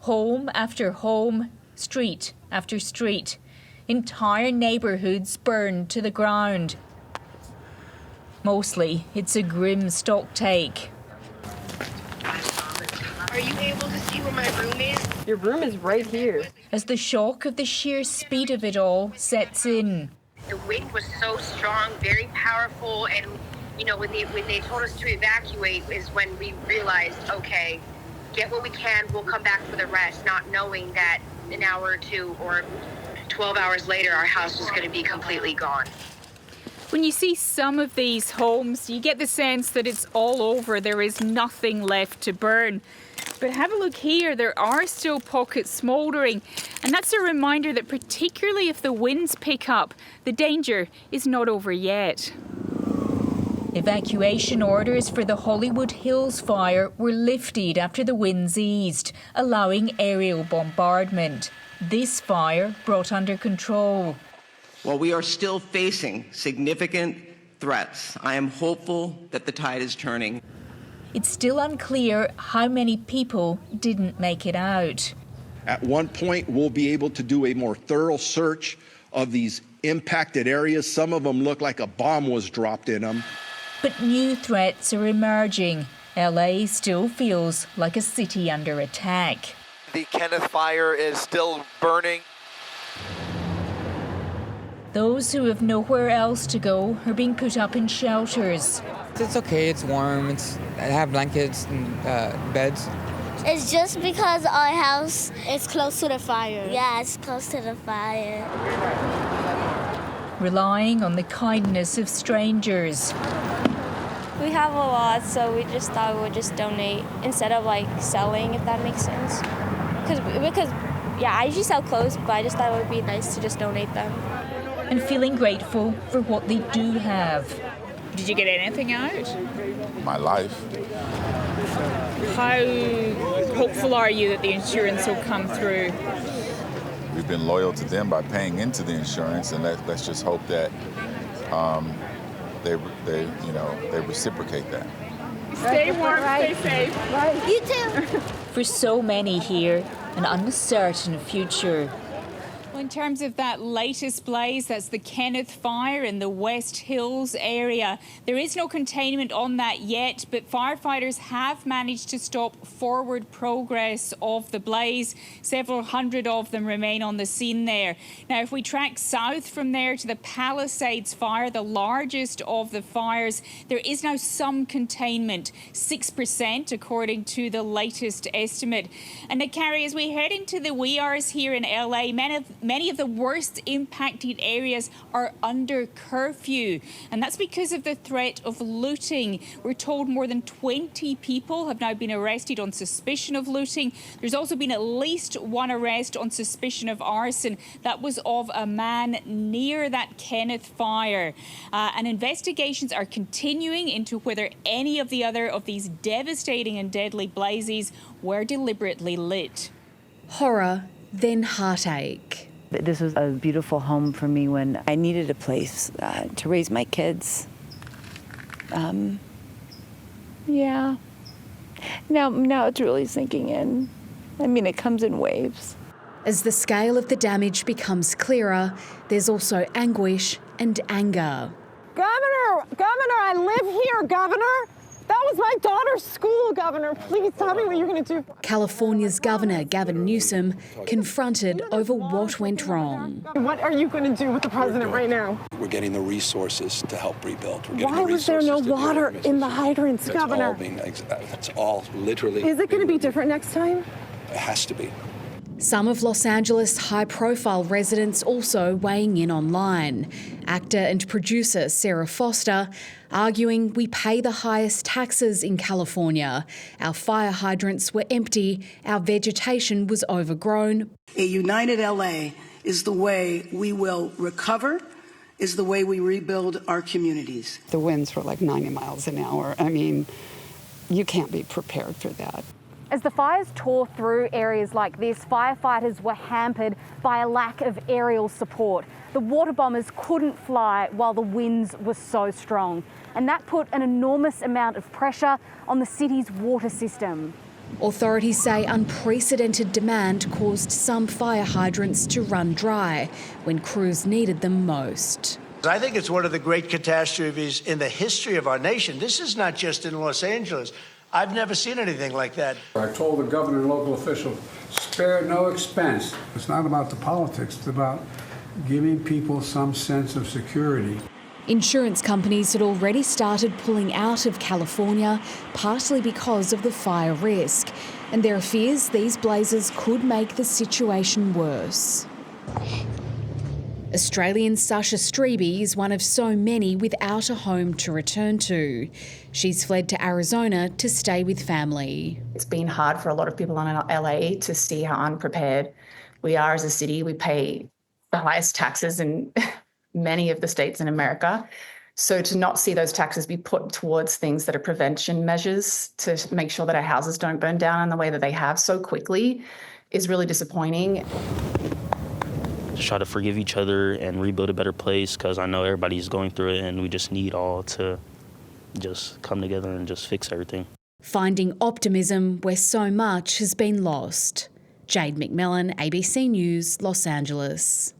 Home after home, street after street. Entire neighbourhoods burned to the ground. Mostly, it's a grim stocktake. Are you able to see where my room is? Your room is right here. As the shock of the sheer speed of it all sets in. The wind was so strong, very powerful, and when they told us to evacuate is when we realized, okay, get what we can, we'll come back for the rest, not knowing that an hour or two or 12 hours later our house was going to be completely gone. When you see some of these homes, you get the sense that it's all over. There is nothing left to burn. But have a look here, there are still pockets smouldering. And that's a reminder that particularly if the winds pick up, the danger is not over yet. Evacuation orders for the Hollywood Hills fire were lifted after the winds eased, allowing aerial bombardment. This fire brought under control. While we are still facing significant threats, I am hopeful that the tide is turning. It's still unclear how many people didn't make it out. At one point, we'll be able to do a more thorough search of these impacted areas. Some of them look like a bomb was dropped in them. But new threats are emerging. LA still feels like a city under attack. The Kenneth fire is still burning. Those who have nowhere else to go are being put up in shelters. It's okay, it's warm, I have blankets and beds. It's just because our house is close to the fire. Yeah, it's close to the fire. Relying on the kindness of strangers. We have a lot, so we just thought we would just donate instead of selling, if that makes sense. Because I usually sell clothes, but I just thought it would be nice to just donate them. And feeling grateful for what they do have. Did you get anything out? My life. How hopeful are you that the insurance will come through? We've been loyal to them by paying into the insurance, and let's just hope that they reciprocate that. Stay warm, stay safe. Right. You too. For so many here, an uncertain future. In terms of that latest blaze, that's the Kenneth fire in the West Hills area. There is no containment on that yet, but firefighters have managed to stop forward progress of the blaze. Several hundred of them remain on the scene there. Now, if we track south from there to the Palisades fire, the largest of the fires, there is now some containment, 6% according to the latest estimate. And Carrie, as we head into the wee hours here in LA, many of the worst impacted areas are under curfew, and that's because of the threat of looting. We're told more than 20 people have now been arrested on suspicion of looting. There's also been at least one arrest on suspicion of arson. That was of a man near that Kenneth fire. And investigations are continuing into whether any of the other of these devastating and deadly blazes were deliberately lit. Horror, then heartache. This was a beautiful home for me when I needed a place to raise my kids. Yeah. Now it's really sinking in. I mean, it comes in waves. As the scale of the damage becomes clearer, there's also anguish and anger. Governor, I live here, Governor. That was my daughter's school, Governor. Please tell me what you're going to do. California's Governor Gavin Newsom confronted over what went wrong. What are you going to do with the president right now? We're getting the resources to help rebuild. Why was there no water in the hydrants, Governor? That's all literally. Is it going to be different next time? It has to be. Some of Los Angeles' high-profile residents also weighing in online. Actor and producer Sarah Foster arguing we pay the highest taxes in California. Our fire hydrants were empty, our vegetation was overgrown. A united LA is the way we will recover, is the way we rebuild our communities. The winds were like 90 miles an hour. I mean, you can't be prepared for that. As the fires tore through areas like this, firefighters were hampered by a lack of aerial support. The water bombers couldn't fly while the winds were so strong, and that put an enormous amount of pressure on the city's water system. Authorities say unprecedented demand caused some fire hydrants to run dry when crews needed them most. I think it's one of the great catastrophes in the history of our nation. This is not just in Los Angeles. I've never seen anything like that. I told the governor and local officials, spare no expense. It's not about the politics, it's about giving people some sense of security. Insurance companies had already started pulling out of California, partly because of the fire risk. And there are fears these blazes could make the situation worse. Australian Sasha Strebe is one of so many without a home to return to. She's fled to Arizona to stay with family. It's been hard for a lot of people in LA to see how unprepared we are as a city. We pay the highest taxes in many of the states in America. So to not see those taxes be put towards things that are prevention measures to make sure that our houses don't burn down in the way that they have so quickly is really disappointing. Just try to forgive each other and rebuild a better place, because I know everybody's going through it and we just need all to just come together and just fix everything. Finding optimism where so much has been lost. Jade McMillan, ABC News, Los Angeles.